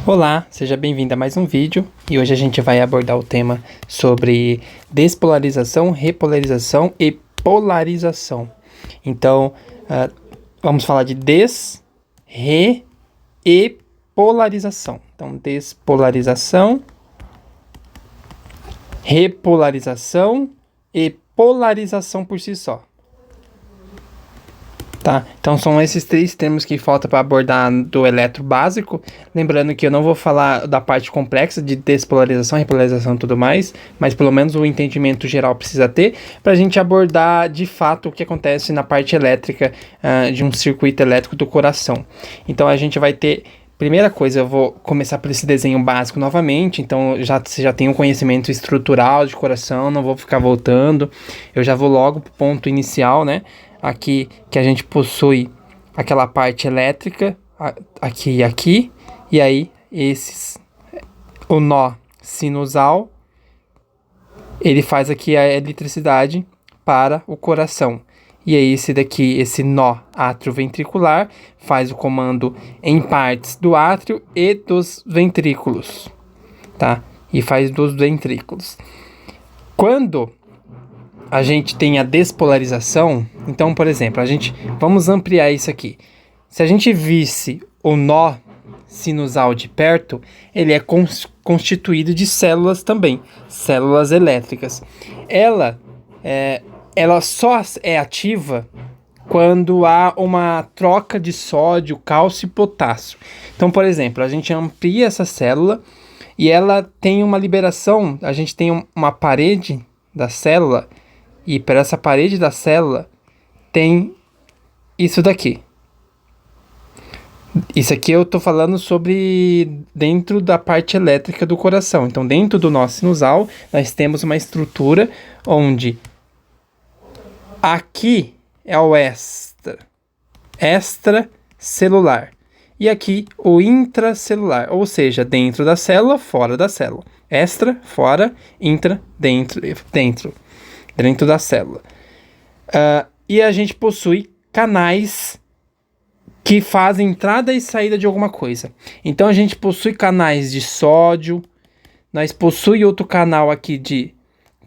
Olá, seja bem-vindo a mais um vídeo e hoje a gente vai abordar o tema sobre despolarização, repolarização e polarização. Então, vamos falar de e polarização. Então, despolarização, repolarização e polarização por si só. Tá, então são esses três termos que falta para abordar do eletro básico. Lembrando que eu não vou falar da parte complexa de despolarização, repolarização e tudo mais, mas pelo menos o entendimento geral precisa ter para a gente abordar de fato o que acontece na parte elétrica de um circuito elétrico do coração. Então a gente vai ter, primeira coisa, eu vou começar por esse desenho básico novamente. Então você já tem um conhecimento estrutural de coração, não vou ficar voltando, eu já vou logo para o ponto inicial, né? Aqui que a gente possui aquela parte elétrica, aqui e aqui, e aí o nó sinusal, ele faz aqui a eletricidade para o coração. E aí esse nó atrioventricular, faz o comando em partes do átrio e dos ventrículos, tá? E faz dos ventrículos. Quando a gente tem a despolarização, então, por exemplo, vamos ampliar isso aqui. Se a gente visse o nó sinusal de perto, ele é constituído de células também, células elétricas. Ela só é ativa quando há uma troca de sódio, cálcio e potássio. Então, por exemplo, a gente amplia essa célula e ela tem uma liberação, a gente tem uma parede da célula, e para essa parede da célula tem isso daqui. Isso aqui eu estou falando sobre dentro da parte elétrica do coração. Então, dentro do nó sinusal, nós temos uma estrutura onde aqui é o extracelular. E aqui o intracelular, ou seja, dentro da célula, fora da célula. Extra, fora, intra, dentro da célula. E a gente possui canais que fazem entrada e saída de alguma coisa. Então a gente possui canais de sódio, nós possuímos outro canal aqui de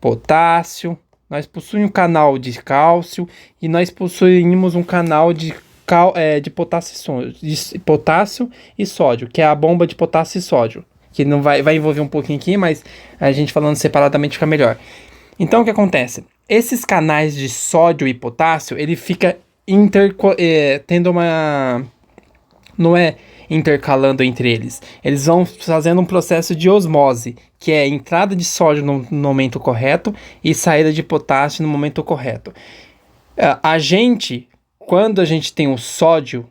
potássio, nós possuímos um canal de cálcio e nós possuímos um canal de potássio e sódio, que é a bomba de potássio e sódio, que não vai envolver um pouquinho aqui, mas a gente falando separadamente fica melhor. Então, o que acontece? Esses canais de sódio e potássio, ele fica tendo uma... Não é intercalando entre eles. Eles vão fazendo um processo de osmose, que é entrada de sódio no momento correto e saída de potássio no momento correto. Quando a gente tem o sódio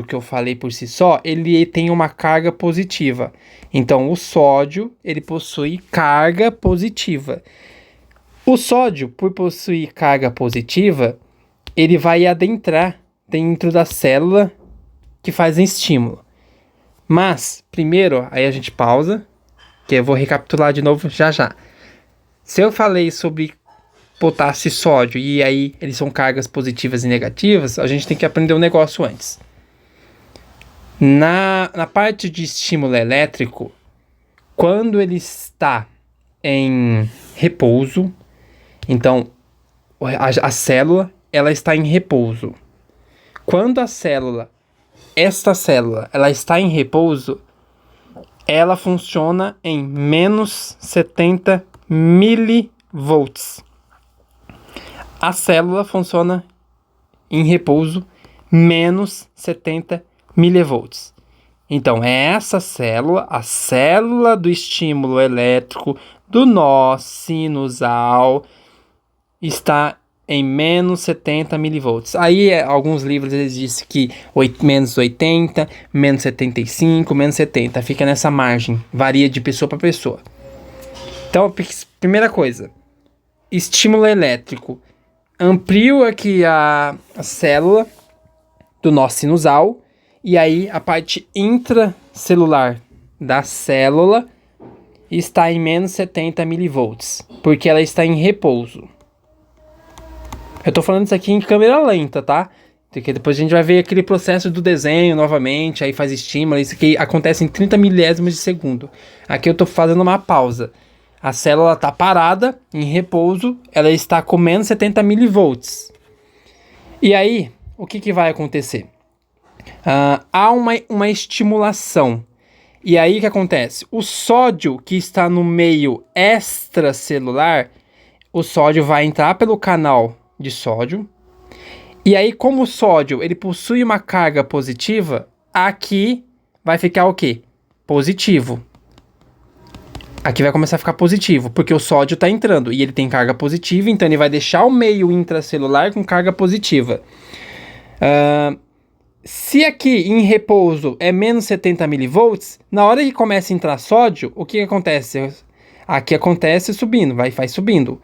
que eu falei por si só, ele tem uma carga positiva. Então, o sódio, ele possui carga positiva. O sódio, por possuir carga positiva, ele vai adentrar dentro da célula que faz um estímulo. Mas, primeiro, aí a gente pausa, que eu vou recapitular de novo já já. Se eu falei sobre potássio e sódio, e aí eles são cargas positivas e negativas, a gente tem que aprender um negócio antes. Na parte de estímulo elétrico, quando ele está em repouso, então a célula ela está em repouso. Quando esta célula ela está em repouso, ela funciona em menos 70 milivolts. A célula funciona em repouso menos 70 milivolts. Então, essa célula, a célula do estímulo elétrico do nó sinusal, está em menos 70 milivolts. Aí, alguns livros eles dizem que menos 80, menos 75, menos 70. Fica nessa margem, varia de pessoa para pessoa. Então, primeira coisa, estímulo elétrico. Amplio aqui a célula do nó sinusal e aí a parte intracelular da célula está em menos 70 milivolts, porque ela está em repouso. Eu tô falando isso aqui em câmera lenta, tá? Porque depois a gente vai ver aquele processo do desenho novamente, aí faz estímulo, isso aqui acontece em 30 milésimos de segundo. Aqui eu tô fazendo uma pausa. A célula está parada, em repouso, ela está com menos 70 milivolts. E aí, o que vai acontecer? Há uma estimulação. E aí o que acontece? O sódio que está no meio extracelular, o sódio vai entrar pelo canal de sódio. E aí, como o sódio ele possui uma carga positiva, aqui vai ficar o quê? Positivo. Aqui vai começar a ficar positivo, porque o sódio está entrando e ele tem carga positiva, então ele vai deixar o meio intracelular com carga positiva. Se aqui em repouso é menos 70 milivolts, na hora que começa a entrar sódio, o que acontece? Aqui acontece subindo, vai subindo.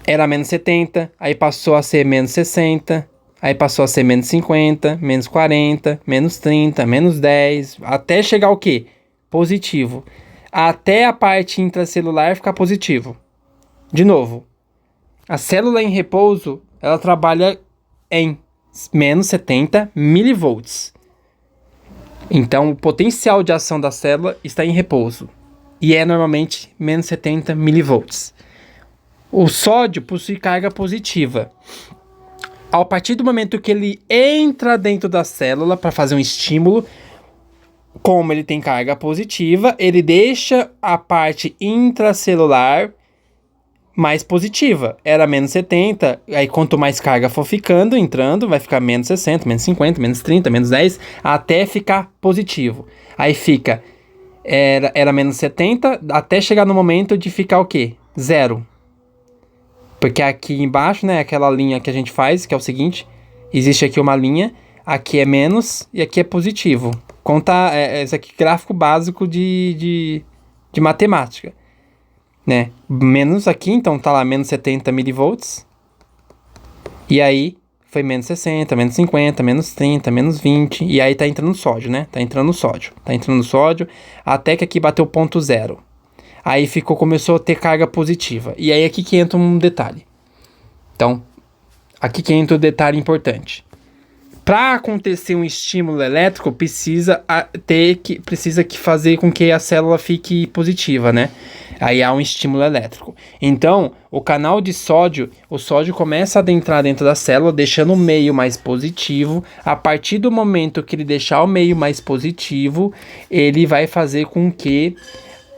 Era menos 70, aí passou a ser menos 60, aí passou a ser menos 50, menos 40, menos 30, menos 10, até chegar o quê? Positivo. Até a parte intracelular ficar positivo. De novo, a célula em repouso, ela trabalha em menos 70 milivolts. Então, o potencial de ação da célula está em repouso. E é normalmente menos 70 milivolts. O sódio possui carga positiva. A partir do momento que ele entra dentro da célula para fazer um estímulo, como ele tem carga positiva, ele deixa a parte intracelular mais positiva. Era menos 70, aí quanto mais carga for ficando, entrando, vai ficar menos 60, menos 50, menos 30, menos 10, até ficar positivo. Aí fica, era menos 70, até chegar no momento de ficar o quê? Zero. Porque aqui embaixo, né, aquela linha que a gente faz, que é o seguinte, existe aqui uma linha, aqui é menos e aqui é positivo. Conta, esse aqui gráfico básico de matemática, né? Menos aqui, então tá lá menos 70 milivolts. E aí foi menos 60, menos 50, menos 30, menos 20. E aí tá entrando sódio, né? Tá entrando sódio, até que aqui bateu ponto zero. Aí começou a ter carga positiva. E aí aqui que entra um detalhe. Então, aqui que entra o detalhe importante. Para acontecer um estímulo elétrico, precisa fazer com que a célula fique positiva, né? Aí há um estímulo elétrico. Então, o canal de sódio, o sódio começa a adentrar dentro da célula, deixando o meio mais positivo. A partir do momento que ele deixar o meio mais positivo, ele vai fazer com que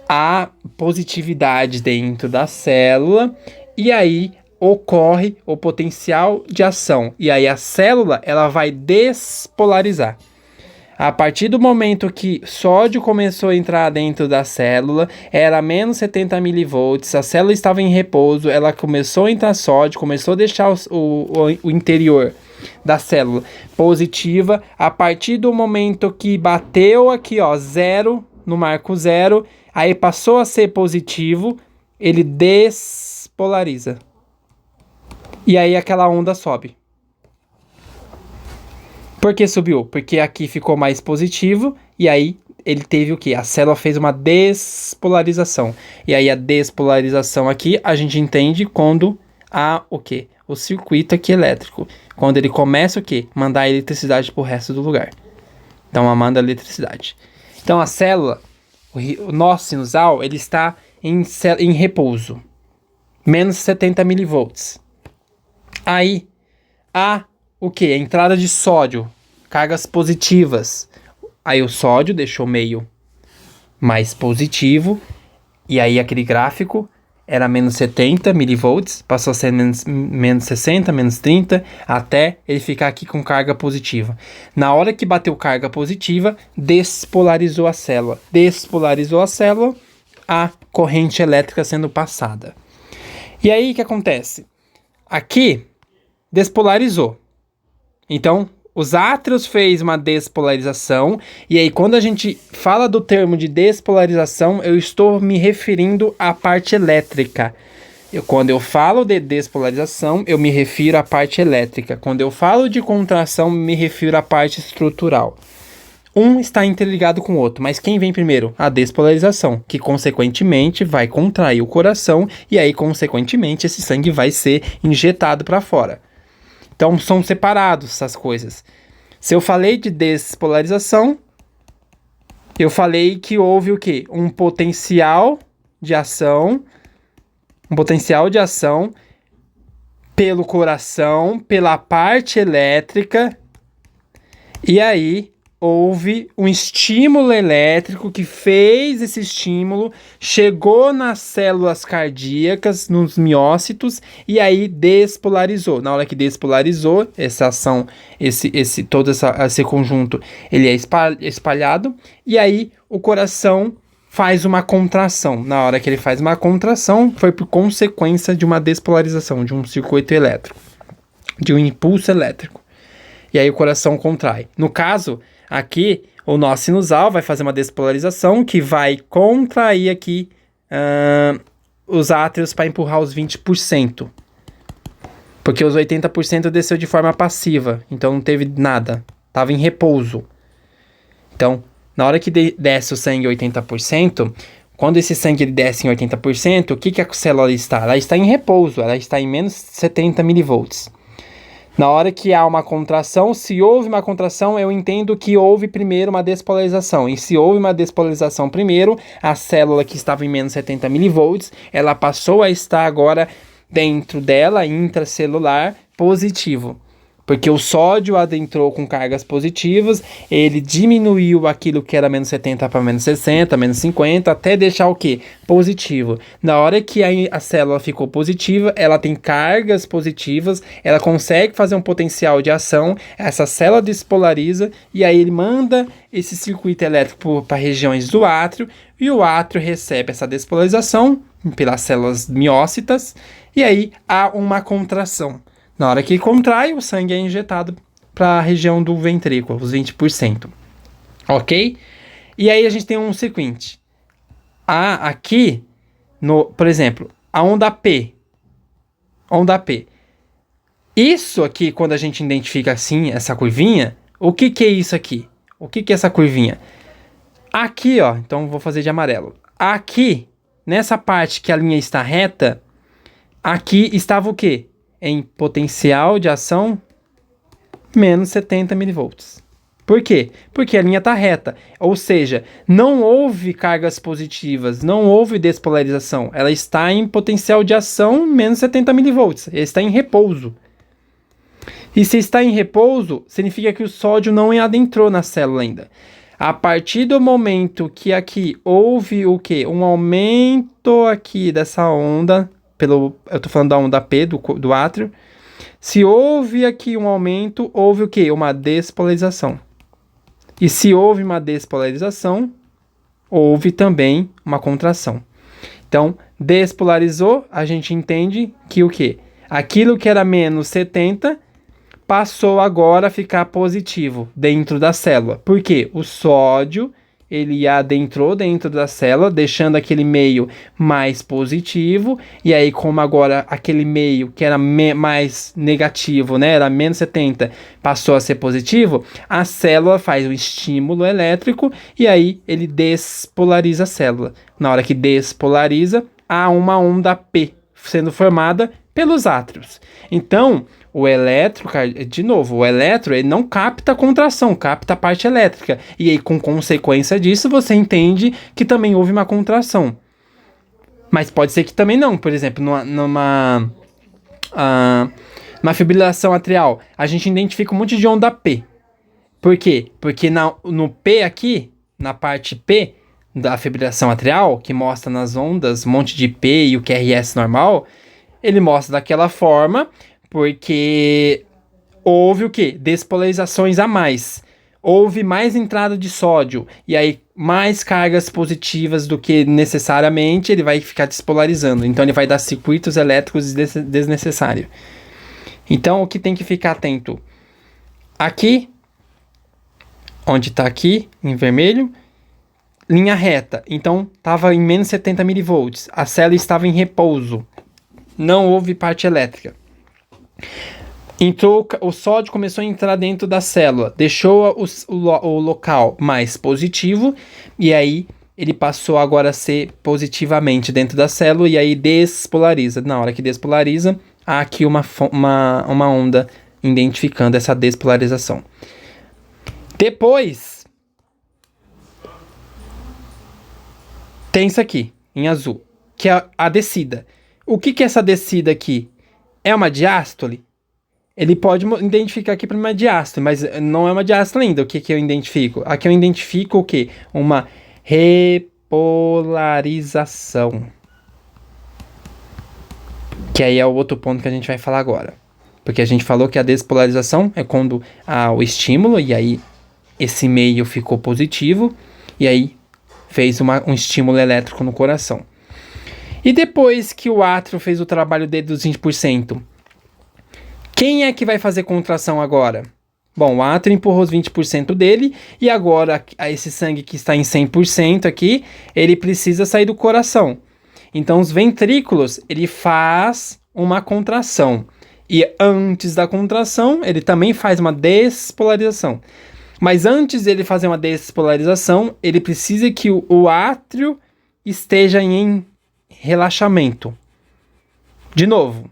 a positividade dentro da célula, e aí ocorre o potencial de ação. E aí a célula ela vai despolarizar. A partir do momento que sódio começou a entrar dentro da célula, era menos 70 milivolts, a célula estava em repouso, ela começou a entrar sódio, começou a deixar o interior da célula positiva. A partir do momento que bateu aqui, ó, zero, no marco zero, aí passou a ser positivo, ele despolariza. E aí aquela onda sobe. Por que subiu? Porque aqui ficou mais positivo e aí ele teve o quê? A célula fez uma despolarização. E aí a despolarização aqui a gente entende quando há o quê? O circuito aqui elétrico. Quando ele começa o quê? Mandar a eletricidade para o resto do lugar. Então ela manda a eletricidade. Então a célula, o nó sinusal, ele está em repouso. Menos 70 milivolts. Aí, há o que? A entrada de sódio, cargas positivas. Aí o sódio deixou meio mais positivo. E aí aquele gráfico era menos 70 milivolts, passou a ser menos 60, menos 30, até ele ficar aqui com carga positiva. Na hora que bateu carga positiva, despolarizou a célula. Despolarizou a célula, a corrente elétrica sendo passada. E aí o que acontece? Aqui despolarizou. Então, os átrios fez uma despolarização, e aí quando a gente fala do termo de despolarização, eu estou me referindo à parte elétrica. Quando eu falo de despolarização, eu me refiro à parte elétrica. Quando eu falo de contração, me refiro à parte estrutural. Um está interligado com o outro, mas quem vem primeiro? A despolarização, que consequentemente vai contrair o coração, e aí consequentemente esse sangue vai ser injetado para fora. Então são separados essas coisas. Se eu falei de despolarização, eu falei que houve o quê? Um potencial de ação pelo coração, pela parte elétrica, e aí houve um estímulo elétrico que fez esse estímulo, chegou nas células cardíacas, nos miócitos, e aí despolarizou. Na hora que despolarizou, essa ação, todo esse conjunto, ele é espalhado, e aí o coração faz uma contração. Na hora que ele faz uma contração, foi por consequência de uma despolarização, de um circuito elétrico, de um impulso elétrico. E aí o coração contrai. No caso, aqui, o nó sinusal vai fazer uma despolarização que vai contrair aqui os átrios para empurrar os 20%. Porque os 80% desceu de forma passiva, então não teve nada. Estava em repouso. Então, na hora que desce o sangue 80%, quando esse sangue desce em 80%, o que a célula está? Ela está em repouso, ela está em menos 70 milivolts. Na hora que há uma contração, se houve uma contração, eu entendo que houve primeiro uma despolarização. E se houve uma despolarização primeiro, a célula que estava em menos 70 milivolts, ela passou a estar agora dentro dela, intracelular, positivo. Porque o sódio adentrou com cargas positivas, ele diminuiu aquilo que era menos 70 para menos 60, menos 50, até deixar o quê? Positivo. Na hora que a célula ficou positiva, ela tem cargas positivas, ela consegue fazer um potencial de ação, essa célula despolariza, e aí ele manda esse circuito elétrico para regiões do átrio, e o átrio recebe essa despolarização pelas células miócitas, e aí há uma contração. Na hora que contrai, o sangue é injetado para a região do ventrículo, os 20%. Ok? E aí a gente tem um seguinte. Aqui, por exemplo, a onda P. Onda P. Isso aqui, quando a gente identifica assim, essa curvinha, o que é isso aqui? O que é essa curvinha? Aqui, ó, então vou fazer de amarelo. Aqui, nessa parte que a linha está reta, aqui estava o quê? Em potencial de ação menos 70 milivolts. Por quê? Porque a linha está reta. Ou seja, não houve cargas positivas, não houve despolarização. Ela está em potencial de ação menos 70 milivolts. Ela está em repouso. E se está em repouso, significa que o sódio não adentrou na célula ainda. A partir do momento que aqui houve o quê? Um aumento aqui dessa onda... eu estou falando da onda P, do átrio. Se houve aqui um aumento, houve o quê? Uma despolarização. E se houve uma despolarização, houve também uma contração. Então, despolarizou, a gente entende que o quê? Aquilo que era menos 70 passou agora a ficar positivo dentro da célula. Por quê? O sódio... ele adentrou dentro da célula, deixando aquele meio mais positivo, e aí como agora aquele meio que era mais negativo, né, era menos 70, passou a ser positivo, a célula faz um estímulo elétrico, e aí ele despolariza a célula. Na hora que despolariza, há uma onda P sendo formada pelos átrios. Então, o elétron, de novo, o elétron ele não capta a contração, capta a parte elétrica. E aí, com consequência disso, você entende que também houve uma contração. Mas pode ser que também não. Por exemplo, numa fibrilação atrial, a gente identifica um monte de onda P. Por quê? Porque no P aqui, na parte P da fibrilação atrial, que mostra nas ondas um monte de P e o QRS normal, ele mostra daquela forma... porque houve o quê? Despolarizações a mais. Houve mais entrada de sódio. E aí, mais cargas positivas do que necessariamente ele vai ficar despolarizando. Então, ele vai dar circuitos elétricos desnecessários. Então, o que tem que ficar atento? Aqui, onde está aqui, em vermelho, linha reta. Então, estava em menos 70 milivolts. A célula estava em repouso. Não houve parte elétrica. Entrou, o sódio começou a entrar dentro da célula, deixou o local mais positivo, e aí ele passou agora a ser positivamente dentro da célula, e aí despolariza. Na hora que despolariza, há aqui uma onda identificando essa despolarização. Depois, tem isso aqui, em azul, que é a descida. O que é essa descida aqui? É uma diástole? Ele pode identificar aqui para uma diástole, mas não é uma diástole ainda. O que eu identifico? Aqui eu identifico o quê? Uma repolarização. Que aí é o outro ponto que a gente vai falar agora. Porque a gente falou que a despolarização é quando há o estímulo, e aí esse meio ficou positivo, e aí fez um estímulo elétrico no coração. E depois que o átrio fez o trabalho dele dos 20%, quem é que vai fazer contração agora? Bom, o átrio empurrou os 20% dele, e agora esse sangue que está em 100% aqui, ele precisa sair do coração. Então os ventrículos, ele faz uma contração. E antes da contração, ele também faz uma despolarização. Mas antes dele fazer uma despolarização, ele precisa que o átrio esteja em relaxamento. De novo,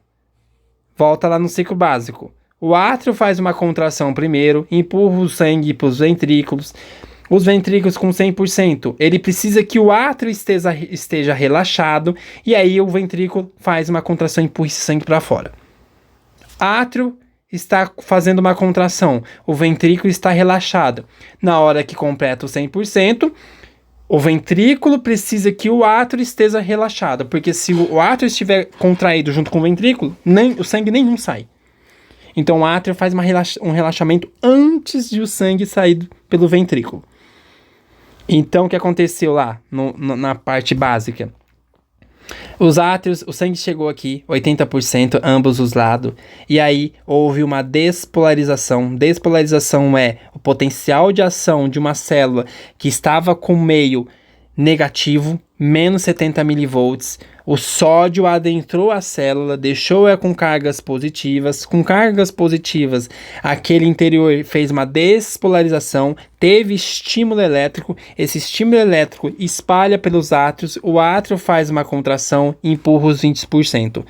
volta lá no ciclo básico. O átrio faz uma contração primeiro, empurra o sangue para os ventrículos. Os ventrículos com 100%, ele precisa que o átrio esteja relaxado, e aí o ventrículo faz uma contração e empurra esse sangue para fora. Átrio está fazendo uma contração, o ventrículo está relaxado. Na hora que completa o 100%, o ventrículo precisa que o átrio esteja relaxado, porque se o átrio estiver contraído junto com o ventrículo, o sangue nenhum sai. Então o átrio faz um relaxamento antes de o sangue sair pelo ventrículo. Então o que aconteceu lá na parte básica? Os átrios, o sangue chegou aqui, 80%, ambos os lados, e aí houve uma despolarização. Despolarização é o potencial de ação de uma célula que estava com meio negativo, menos 70 milivolts. O sódio adentrou a célula, deixou-a com cargas positivas. Com cargas positivas, aquele interior fez uma despolarização, teve estímulo elétrico. Esse estímulo elétrico espalha pelos átrios, o átrio faz uma contração e empurra os 20%.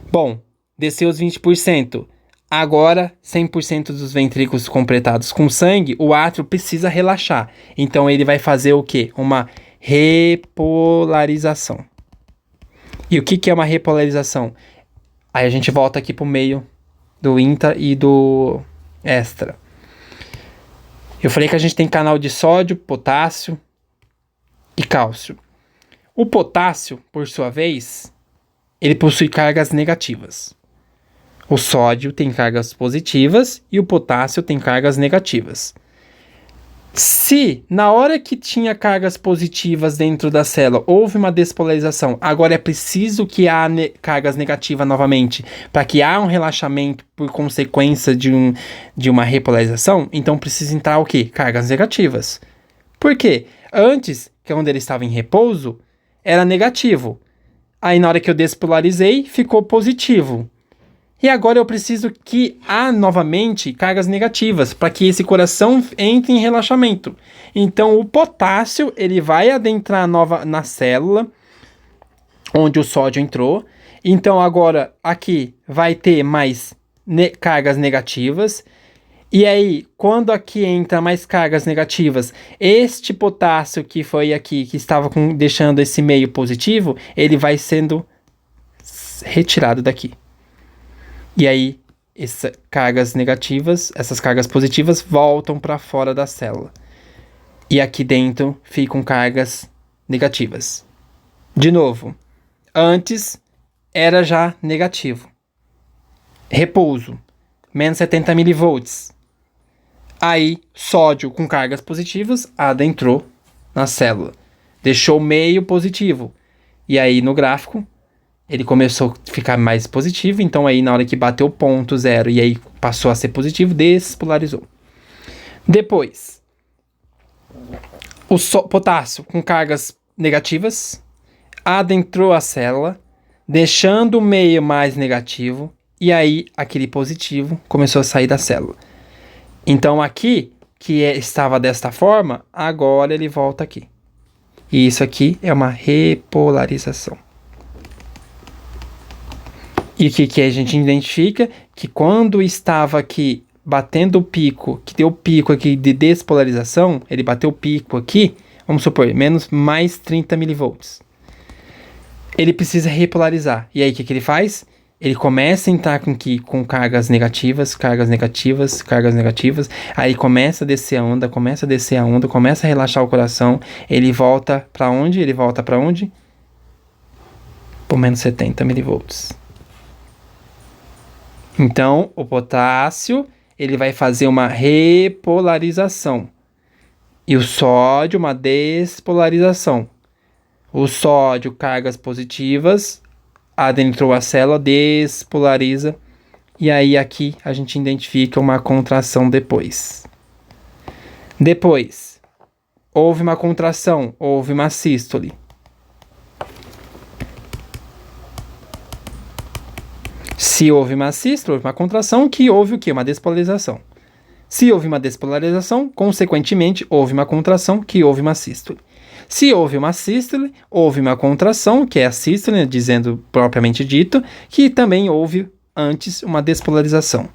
Bom, desceu os 20%. Agora, 100% dos ventrículos completados com sangue, o átrio precisa relaxar. Então ele vai fazer o quê? Uma repolarização. E o que é uma repolarização? Aí a gente volta aqui para o meio do intra e do extra. Eu falei que a gente tem canal de sódio, potássio e cálcio. O potássio, por sua vez, ele possui cargas negativas. O sódio tem cargas positivas e o potássio tem cargas negativas. Se na hora que tinha cargas positivas dentro da célula houve uma despolarização, agora é preciso que há cargas negativas novamente para que há um relaxamento por consequência de uma repolarização, então precisa entrar o quê? Cargas negativas. Por quê? Antes, que é onde ele estava em repouso, era negativo. Aí na hora que eu despolarizei, ficou positivo. E agora eu preciso que há novamente cargas negativas para que esse coração entre em relaxamento. Então o potássio ele vai adentrar na célula onde o sódio entrou. Então agora aqui vai ter mais cargas negativas. E aí quando aqui entra mais cargas negativas, este potássio que foi aqui, que estava deixando esse meio positivo, ele vai sendo retirado daqui. E aí, essas cargas negativas, essas cargas positivas voltam para fora da célula. E aqui dentro ficam cargas negativas. De novo, antes era já negativo. Repouso, menos 70 milivolts. Aí, sódio com cargas positivas adentrou na célula. Deixou meio positivo. E aí, no gráfico, ele começou a ficar mais positivo, então aí na hora que bateu ponto zero e aí passou a ser positivo, despolarizou. Depois, o potássio com cargas negativas adentrou a célula, deixando o meio mais negativo, e aí aquele positivo começou a sair da célula. Então aqui, que estava desta forma, agora ele volta aqui. E isso aqui é uma repolarização. E o que a gente identifica? Que quando estava aqui batendo o pico, que deu o pico aqui de despolarização, ele bateu o pico aqui, vamos supor, mais 30 milivolts. Ele precisa repolarizar. E aí, o que ele faz? Ele começa a entrar com cargas negativas, cargas negativas, cargas negativas. Aí começa a descer a onda, começa a relaxar o coração. Ele volta para onde? Por menos 70 milivolts. Então, o potássio, ele vai fazer uma repolarização. E o sódio, uma despolarização. O sódio, cargas positivas, adentrou a célula, despolariza. E aí aqui a gente identifica uma contração depois. Depois, houve uma contração, houve uma sístole. Se houve uma sístole, houve uma contração, que houve o quê? Uma despolarização. Se houve uma despolarização, consequentemente, houve uma contração, que houve uma sístole. Se houve uma sístole, houve uma contração, que é a sístole, né, dizendo propriamente dito, que também houve antes uma despolarização.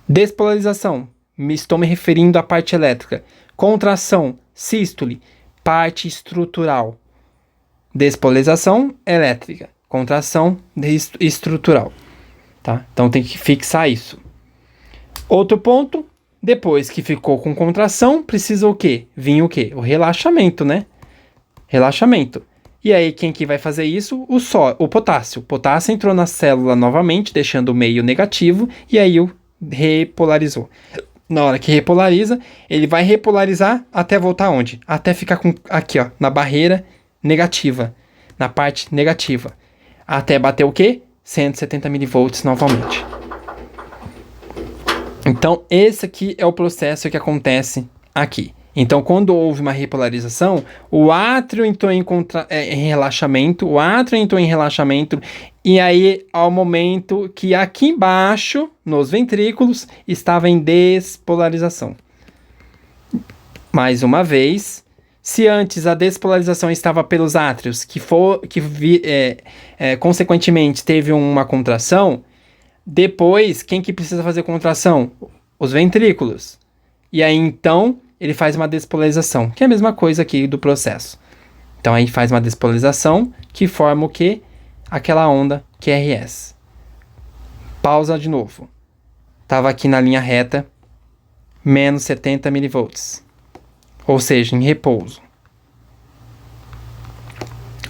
Despolarização, estou me referindo à parte elétrica. Contração, sístole, parte estrutural. Despolarização, elétrica. Contração, estrutural. Tá? Então tem que fixar isso. Outro ponto, depois que ficou com contração, precisa o quê? Vinha o quê? O relaxamento, né? Relaxamento. E aí, quem que vai fazer isso? O potássio. O potássio entrou na célula novamente, deixando o meio negativo, e aí o repolarizou. Na hora que repolariza, ele vai repolarizar até voltar onde? Até ficar aqui, ó, na barreira negativa, na parte negativa. Até bater o quê? 170 milivolts novamente. Então, esse aqui é o processo que acontece aqui. Então, quando houve uma repolarização, o átrio entrou em relaxamento, e aí, ao momento que aqui embaixo, nos ventrículos, estava em despolarização. Mais uma vez, se antes a despolarização estava pelos átrios, consequentemente teve uma contração, depois, quem que precisa fazer contração? Os ventrículos. E aí, então, ele faz uma despolarização, que é a mesma coisa aqui do processo. Então, aí faz uma despolarização que forma o quê? Aquela onda QRS. Pausa de novo. Estava aqui na linha reta, menos 70 milivolts. Ou seja, em repouso.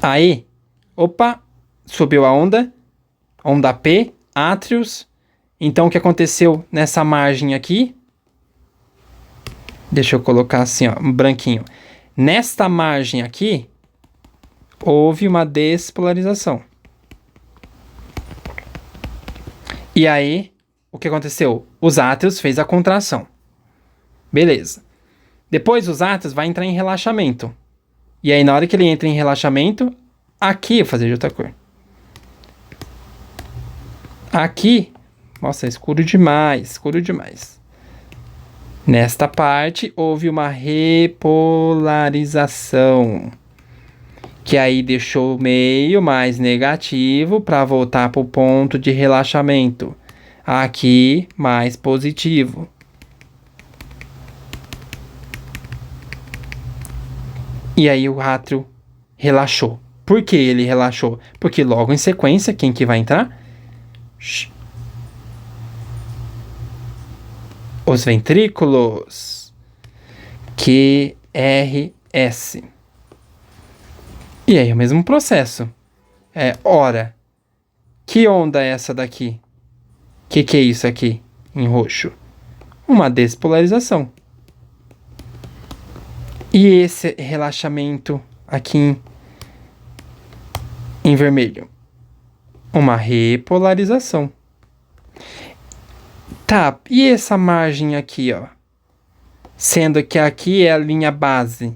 Aí, subiu a onda P, átrios. Então, o que aconteceu nessa margem aqui? Deixa eu colocar assim, ó, branquinho. Nesta margem aqui, houve uma despolarização. E aí, o que aconteceu? Os átrios fez a contração. Beleza. Depois, os átrios vai entrar em relaxamento. E aí, na hora que ele entra em relaxamento, aqui, eu vou fazer de outra cor. Aqui, nossa, é escuro demais. Nesta parte, houve uma repolarização, que aí deixou o meio mais negativo para voltar para o ponto de relaxamento. Aqui, mais positivo. E aí o átrio relaxou. Por que ele relaxou? Porque logo em sequência, quem que vai entrar? Os ventrículos. QRS. E aí o mesmo processo. Ora, que onda é essa daqui? Que é isso aqui em roxo? Uma despolarização. E esse relaxamento aqui em vermelho? Uma repolarização. Tá, e essa margem aqui, ó? Sendo que aqui é a linha base.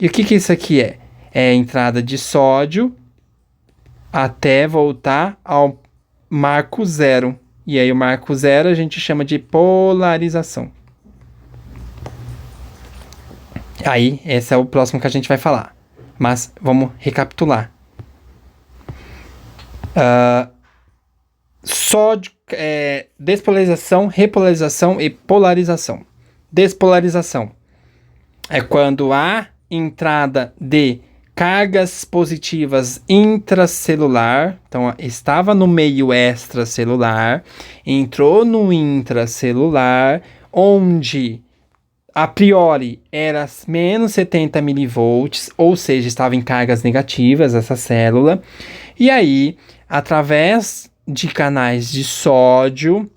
E o que isso aqui é? É a entrada de sódio até voltar ao marco zero. E aí o marco zero a gente chama de polarização. Aí, esse é o próximo que a gente vai falar. Mas vamos recapitular. sódio, despolarização, repolarização e polarização. Despolarização é quando há entrada de cargas positivas intracelular, então estava no meio extracelular, entrou no intracelular, onde a priori era menos 70 milivolts, ou seja, estava em cargas negativas essa célula, e aí, através de canais de sódio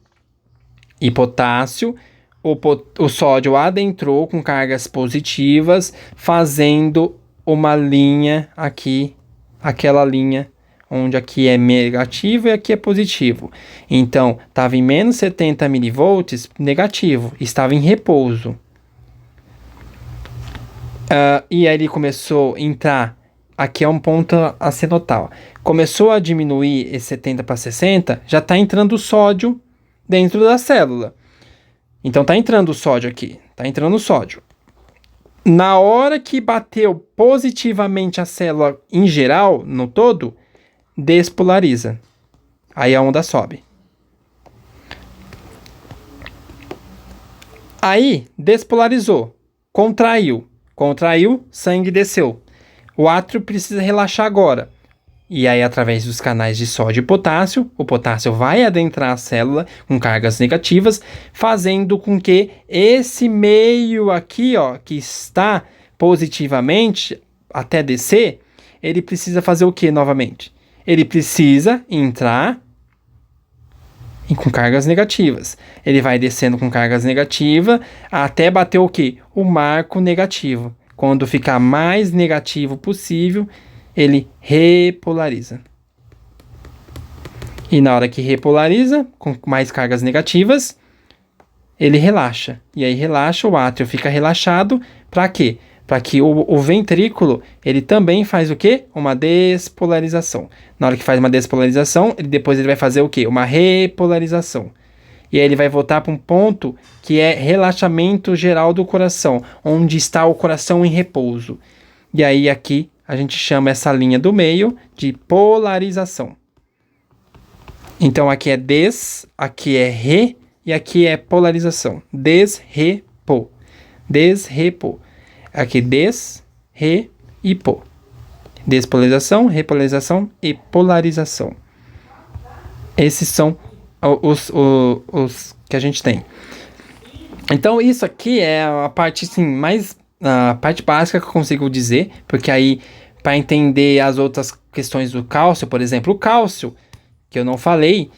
e potássio, o sódio adentrou com cargas positivas, fazendo uma linha aqui, aquela linha onde aqui é negativo e aqui é positivo. Então, estava em menos 70 milivolts, negativo, estava em repouso. E aí ele começou a entrar, aqui é um ponto a se notar, começou a diminuir esse 70 para 60, já está entrando sódio dentro da célula. Então tá entrando o sódio aqui, tá entrando o sódio. Na hora que bateu positivamente a célula em geral, no todo, despolariza. Aí a onda sobe. Aí despolarizou, contraiu, sangue desceu. O átrio precisa relaxar agora. E aí, através dos canais de sódio e potássio, o potássio vai adentrar a célula com cargas negativas, fazendo com que esse meio aqui, ó, que está positivamente até descer, ele precisa fazer o que novamente? Ele precisa entrar com cargas negativas. Ele vai descendo com cargas negativas até bater o que? O marco negativo. Quando ficar mais negativo possível, ele repolariza. E na hora que repolariza, com mais cargas negativas, ele relaxa. E aí relaxa, o átrio fica relaxado. Para quê? Para que o ventrículo, ele também faz o quê? Uma despolarização. Na hora que faz uma despolarização, depois ele vai fazer o quê? Uma repolarização. E aí ele vai voltar para um ponto que é relaxamento geral do coração, onde está o coração em repouso. E aí aqui a gente chama essa linha do meio de polarização. Então aqui é des, aqui é re e aqui é polarização. Des-re-po. Des-re-po. Aqui des, re e po. Despolarização, repolarização e polarização. Esses são os que a gente tem. Então isso aqui é a parte assim, mais... a parte básica que eu consigo dizer, porque aí, para entender as outras questões do cálcio, por exemplo, o cálcio, que eu não falei,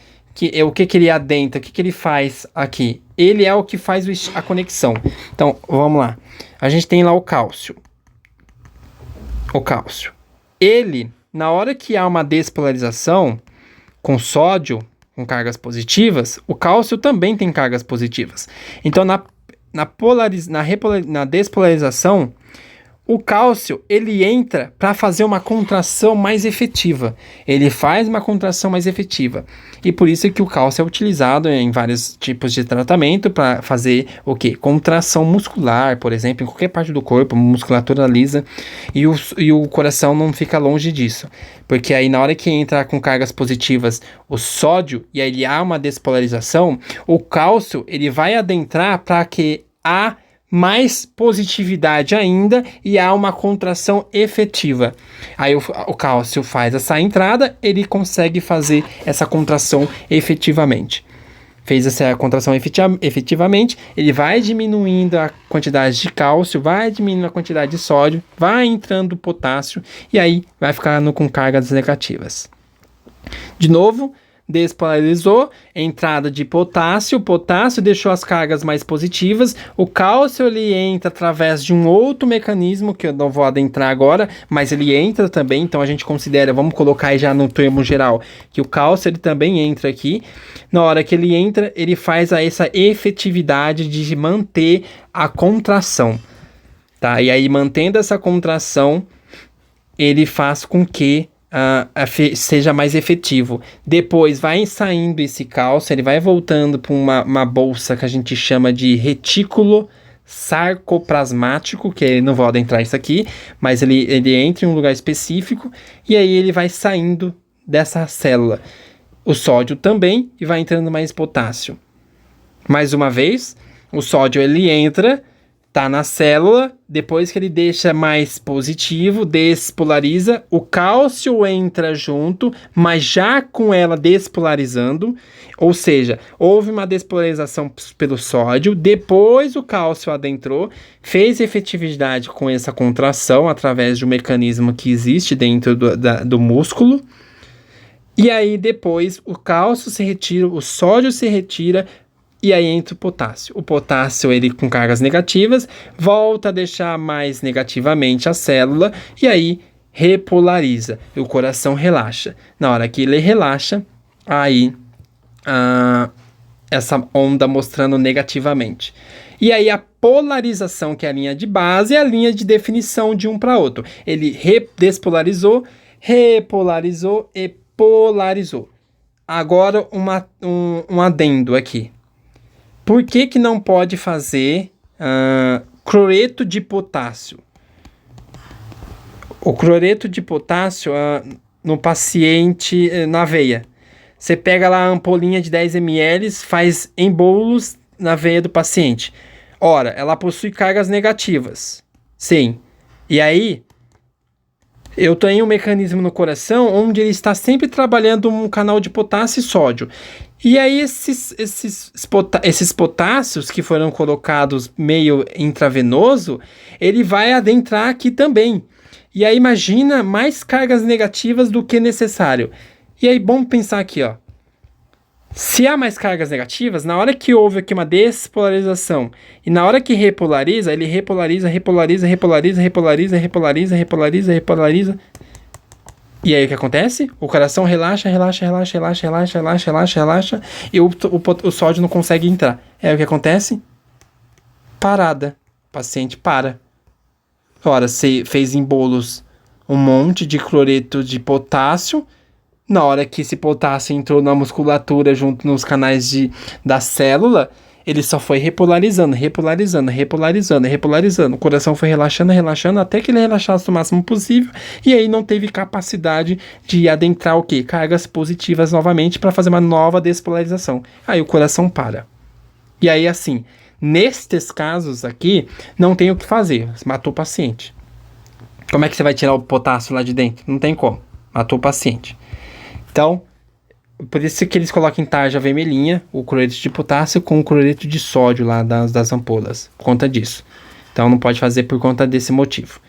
o que ele adentra, o que ele faz aqui? Ele é o que faz a conexão. Então, vamos lá. A gente tem lá o cálcio. O cálcio. Ele, na hora que há uma despolarização com sódio, com cargas positivas, o cálcio também tem cargas positivas. Então, na despolarização, o cálcio ele entra para fazer uma contração mais efetiva. Ele faz uma contração mais efetiva. E por isso que o cálcio é utilizado em vários tipos de tratamento para fazer o quê? Contração muscular, por exemplo, em qualquer parte do corpo, musculatura lisa. E o coração não fica longe disso. Porque aí na hora que entra com cargas positivas o sódio e aí há uma despolarização, o cálcio ele vai adentrar para que há mais positividade ainda e há uma contração efetiva. Aí o cálcio faz essa entrada, ele consegue fazer essa contração efetivamente. Fez essa contração efetivamente, ele vai diminuindo a quantidade de cálcio, vai diminuindo a quantidade de sódio, vai entrando potássio e aí vai ficando com cargas negativas. De novo, despolarizou, entrada de potássio, o potássio deixou as cargas mais positivas, o cálcio ele entra através de um outro mecanismo que eu não vou adentrar agora, mas ele entra também, então a gente considera, vamos colocar aí já no termo geral, que o cálcio ele também entra aqui. Na hora que ele entra, ele faz essa efetividade de manter a contração, tá? E aí mantendo essa contração, ele faz com que seja mais efetivo. Depois vai saindo esse cálcio, ele vai voltando para uma bolsa que a gente chama de retículo sarcoplasmático, que não vou adentrar isso aqui, mas ele entra em um lugar específico e aí ele vai saindo dessa célula. o sódio também e vai entrando mais potássio. Mais uma vez, o sódio ele entra, tá na célula, depois que ele deixa mais positivo, despolariza, o cálcio entra junto, mas já com ela despolarizando, ou seja, houve uma despolarização pelo sódio, depois o cálcio adentrou, fez efetividade com essa contração através de um mecanismo que existe dentro do músculo, e aí depois o cálcio se retira, o sódio se retira, e aí entra o potássio. O potássio, ele com cargas negativas, volta a deixar mais negativamente a célula e aí repolariza. E o coração relaxa. Na hora que ele relaxa, aí essa onda mostrando negativamente. E aí a polarização, que é a linha de base, é a linha de definição de um para outro. Ele despolarizou, repolarizou e polarizou. Agora um adendo aqui. Por que não pode fazer cloreto de potássio? O cloreto de potássio no paciente, na veia. Você pega lá a ampolinha de 10 ml, faz em bolos na veia do paciente. Ora, ela possui cargas negativas. Sim. E aí, eu tenho um mecanismo no coração onde ele está sempre trabalhando um canal de potássio e sódio. E aí esses potássios que foram colocados meio intravenoso, ele vai adentrar aqui também. E aí imagina mais cargas negativas do que necessário. E aí bom pensar aqui, ó. Se há mais cargas negativas, na hora que houve aqui uma despolarização e na hora que repolariza, ele repolariza. E aí o que acontece? O coração relaxa e o sódio não consegue entrar. É o que acontece? Parada. O paciente para. Ora, você fez em bolos um monte de cloreto de potássio. Na hora que esse potássio entrou na musculatura junto nos canais da célula, ele só foi repolarizando. O coração foi relaxando até que ele relaxasse o máximo possível. E aí não teve capacidade de adentrar o quê? Cargas positivas novamente para fazer uma nova despolarização. Aí o coração para. E aí assim, nestes casos aqui, não tem o que fazer. Você matou o paciente. Como é que você vai tirar o potássio lá de dentro? Não tem como. Matou o paciente. Então, por isso que eles colocam em tarja vermelhinha o cloreto de potássio com o cloreto de sódio lá das ampolas, por conta disso. Então não pode fazer por conta desse motivo.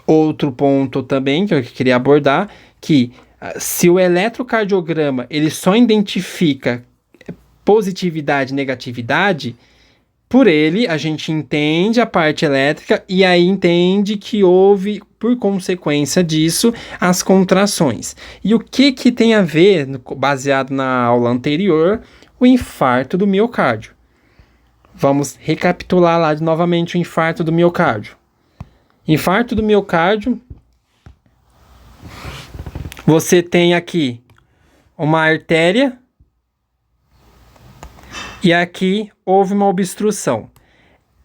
Outro ponto também que eu queria abordar, que se o eletrocardiograma ele só identifica positividade e negatividade, por ele a gente entende a parte elétrica e aí entende que houve, por consequência disso, as contrações. E o que tem a ver, baseado na aula anterior, o infarto do miocárdio. Vamos recapitular lá novamente o infarto do miocárdio. Infarto do miocárdio, você tem aqui uma artéria e aqui houve uma obstrução.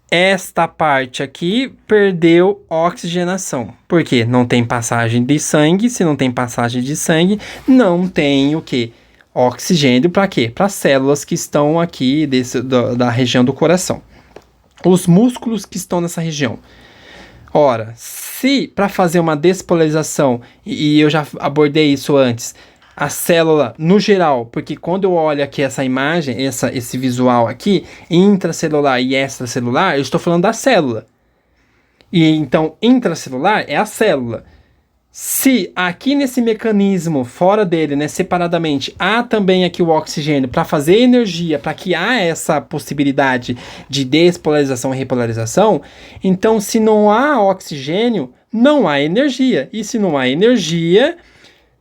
Esta parte aqui perdeu oxigenação. Por quê? Não tem passagem de sangue. Se não tem passagem de sangue, não tem o quê? Oxigênio para quê? Para as células que estão aqui da região do coração. Os músculos que estão nessa região. Ora, se para fazer uma despolarização, e eu já abordei isso antes, a célula no geral, porque quando eu olho aqui essa imagem, esse visual aqui, intracelular e extracelular, eu estou falando da célula. E então, intracelular é a célula. Se aqui nesse mecanismo, fora dele, né, separadamente, há também aqui o oxigênio para fazer energia, para que há essa possibilidade de despolarização e repolarização, então se não há oxigênio, não há energia. E se não há energia,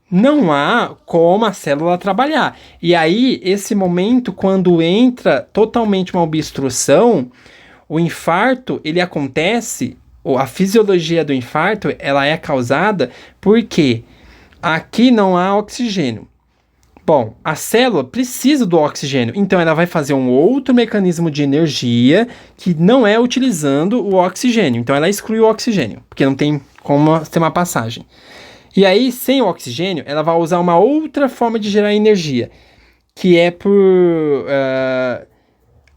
não há como a célula trabalhar. E aí, esse momento, quando entra totalmente uma obstrução, o infarto, ele acontece, ou a fisiologia do infarto, ela é causada porque aqui não há oxigênio. Bom, a célula precisa do oxigênio, então ela vai fazer um outro mecanismo de energia que não é utilizando o oxigênio. Então ela exclui o oxigênio, porque não tem como ter uma passagem. E aí, sem o oxigênio, ela vai usar uma outra forma de gerar energia, que é por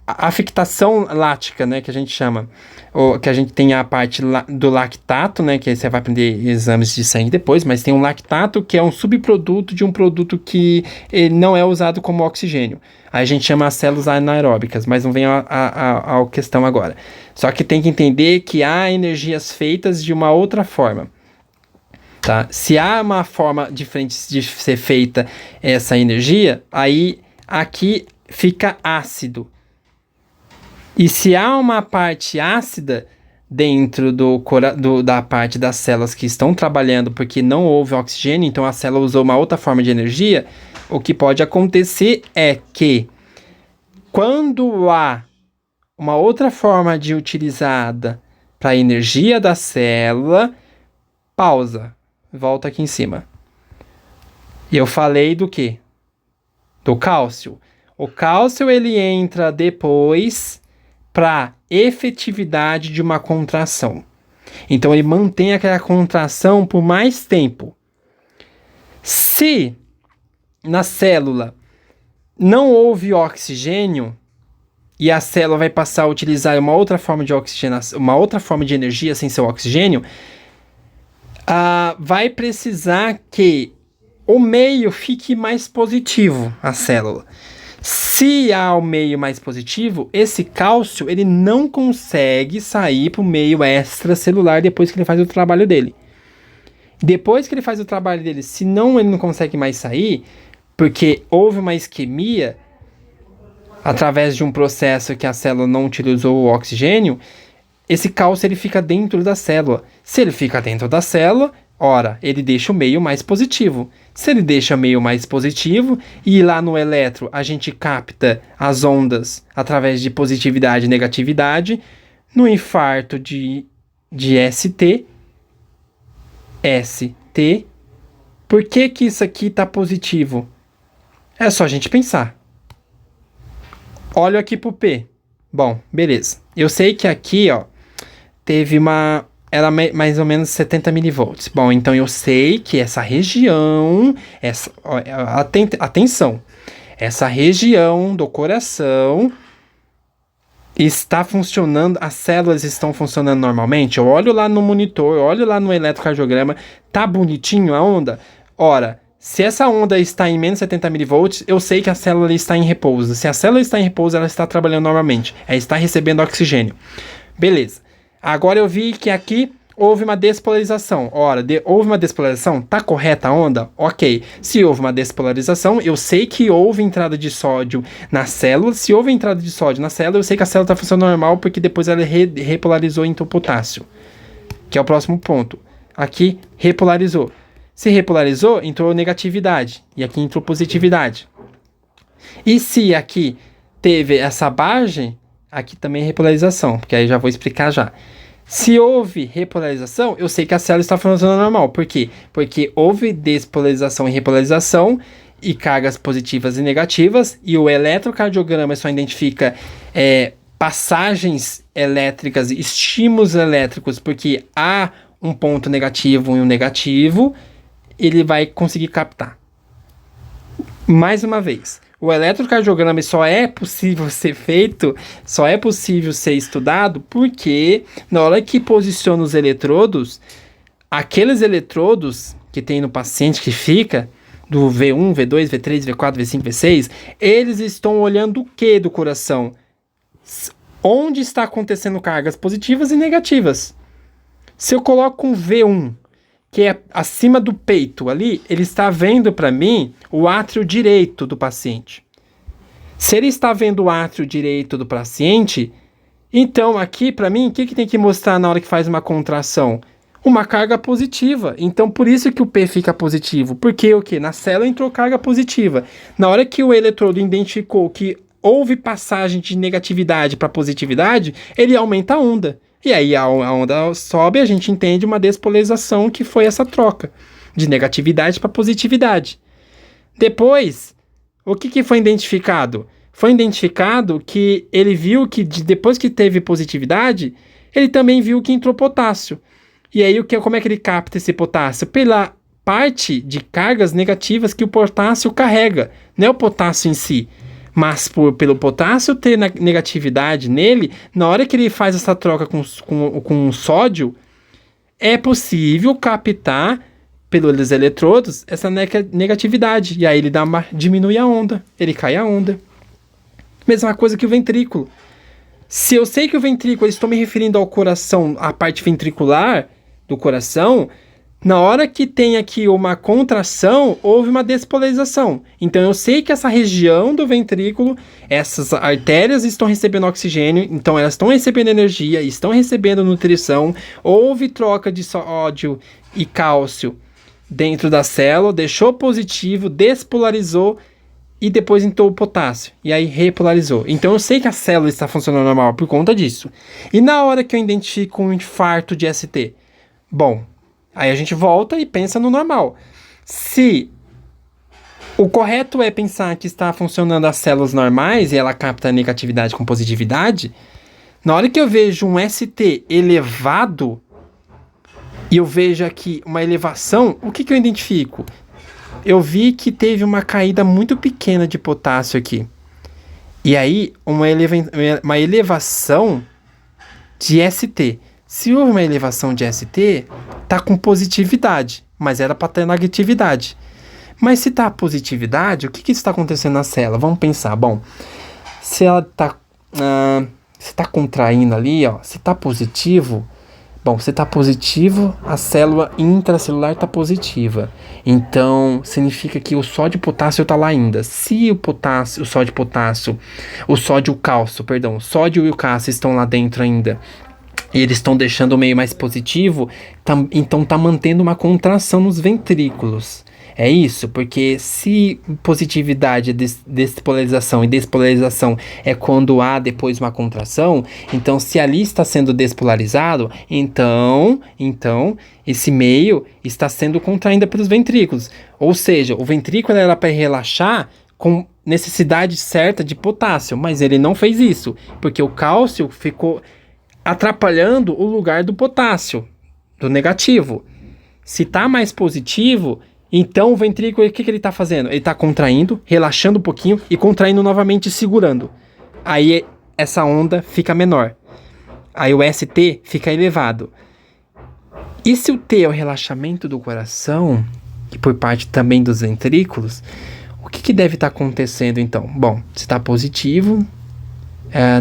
afectação lática, né, que a gente chama. Ou, que a gente tem a parte do lactato, né, que aí você vai aprender exames de sangue depois, mas tem um lactato que é um subproduto de um produto que não é usado como oxigênio. Aí a gente chama as células anaeróbicas, mas não vem a questão agora. Só que tem que entender que há energias feitas de uma outra forma. Tá? Se há uma forma diferente de ser feita essa energia, aí aqui fica ácido. E se há uma parte ácida dentro da parte das células que estão trabalhando porque não houve oxigênio, então a célula usou uma outra forma de energia, o que pode acontecer é que quando há uma outra forma de utilizada para a energia da célula, pausa, volta aqui em cima. E eu falei do quê? Do cálcio. O cálcio ele entra depois para efetividade de uma contração. Então ele mantém aquela contração por mais tempo. Se na célula não houve oxigênio e a célula vai passar a utilizar uma outra forma de oxigenação, uma outra forma de energia sem ser o oxigênio, vai precisar que o meio fique mais positivo, a célula. Se há o meio mais positivo, esse cálcio ele não consegue sair para o meio extracelular depois que ele faz o trabalho dele. Depois que ele faz o trabalho dele, se não, ele não consegue mais sair, porque houve uma isquemia através de um processo que a célula não utilizou o oxigênio, esse cálcio ele fica dentro da célula. Se ele fica dentro da célula, ora, ele deixa o meio mais positivo. Se ele deixa o meio mais positivo, e lá no eletro a gente capta as ondas através de positividade e negatividade, no infarto de ST, por que isso aqui está positivo? É só a gente pensar. Olho aqui pro P. Bom, beleza. Eu sei que aqui, ó, teve era mais ou menos 70 milivolts. Bom, então eu sei que essa região, atenção, essa região do coração está funcionando, as células estão funcionando normalmente. Eu olho lá no monitor, eu olho lá no eletrocardiograma, tá bonitinho a onda? Ora, se essa onda está em menos 70 milivolts, eu sei que a célula está em repouso. Se a célula está em repouso, ela está trabalhando normalmente, ela está recebendo oxigênio. Beleza. Agora eu vi que aqui houve uma despolarização. Ora, houve uma despolarização? Tá correta a onda? Ok. Se houve uma despolarização, eu sei que houve entrada de sódio na célula. Se houve entrada de sódio na célula, eu sei que a célula está funcionando normal porque depois ela repolarizou em potássio, que é o próximo ponto. Aqui, repolarizou. Se repolarizou, entrou negatividade. E aqui entrou positividade. E se aqui teve essa baixa, aqui também é repolarização, porque aí já vou explicar já. Se houve repolarização, eu sei que a célula está funcionando normal. Por quê? Porque houve despolarização e repolarização e cargas positivas e negativas, e o eletrocardiograma só identifica passagens elétricas, estímulos elétricos, porque há um ponto negativo e um negativo, ele vai conseguir captar. Mais uma vez, o eletrocardiograma só é possível ser feito, só é possível ser estudado porque na hora que posiciona os eletrodos, aqueles eletrodos que tem no paciente que fica, do V1, V2, V3, V4, V5, V6, eles estão olhando o que do coração? Onde está acontecendo cargas positivas e negativas? Se eu coloco um V1, que é acima do peito ali, ele está vendo para mim o átrio direito do paciente. Se ele está vendo o átrio direito do paciente, então aqui para mim, o que tem que mostrar na hora que faz uma contração? Uma carga positiva. Então por isso que o P fica positivo. Porque o que? Na célula entrou carga positiva. Na hora que o eletrodo identificou que houve passagem de negatividade para positividade, ele aumenta a onda. E aí a onda sobe e a gente entende uma despolarização, que foi essa troca de negatividade para positividade. Depois, o que foi identificado? Foi identificado que ele viu que depois que teve positividade, ele também viu que entrou potássio. E aí como é que ele capta esse potássio? Pela parte de cargas negativas que o potássio carrega, não é o potássio em si. Mas pelo potássio ter negatividade nele, na hora que ele faz essa troca com o sódio, é possível captar pelos eletrodos essa negatividade. E aí ele diminui a onda, ele cai a onda. Mesma coisa que o ventrículo. Se eu sei que o ventrículo, estou me referindo ao coração, a parte ventricular do coração, na hora que tem aqui uma contração, houve uma despolarização. Então eu sei que essa região do ventrículo, essas artérias estão recebendo oxigênio, então elas estão recebendo energia, estão recebendo nutrição, houve troca de sódio e cálcio dentro da célula, deixou positivo, despolarizou e depois entrou o potássio, e aí repolarizou. Então eu sei que a célula está funcionando normal por conta disso. E na hora que eu identifico um infarto de ST? Bom, aí a gente volta e pensa no normal. Se o correto é pensar que está funcionando as células normais e ela capta negatividade com positividade, na hora que eu vejo um ST elevado e eu vejo aqui uma elevação, o que eu identifico? Eu vi que teve uma caída muito pequena de potássio aqui. E aí, uma elevação de ST. Se houve uma elevação de ST, tá com positividade, mas era para ter negatividade. Mas se tá positividade, o que está acontecendo na célula? Vamos pensar, bom, se ela tá contraindo ali, ó, se tá positivo, bom, se tá positivo, a célula intracelular tá positiva. Então, significa que o sódio e o potássio tá lá ainda. Se o sódio e o cálcio estão lá dentro ainda, e eles estão deixando o meio mais positivo, então tá mantendo uma contração nos ventrículos. É isso, porque se positividade é despolarização e despolarização é quando há depois uma contração, então se ali está sendo despolarizado, então esse meio está sendo contraído pelos ventrículos. Ou seja, o ventrículo era para relaxar com necessidade certa de potássio, mas ele não fez isso, porque o cálcio ficou atrapalhando o lugar do potássio, do negativo. Se está mais positivo, então o ventrículo, o que ele está fazendo? Ele está contraindo, relaxando um pouquinho e contraindo novamente e segurando. Aí essa onda fica menor. Aí o ST fica elevado. E se o T é o relaxamento do coração, e por parte também dos ventrículos, o que deve estar acontecendo então? Bom, se está positivo,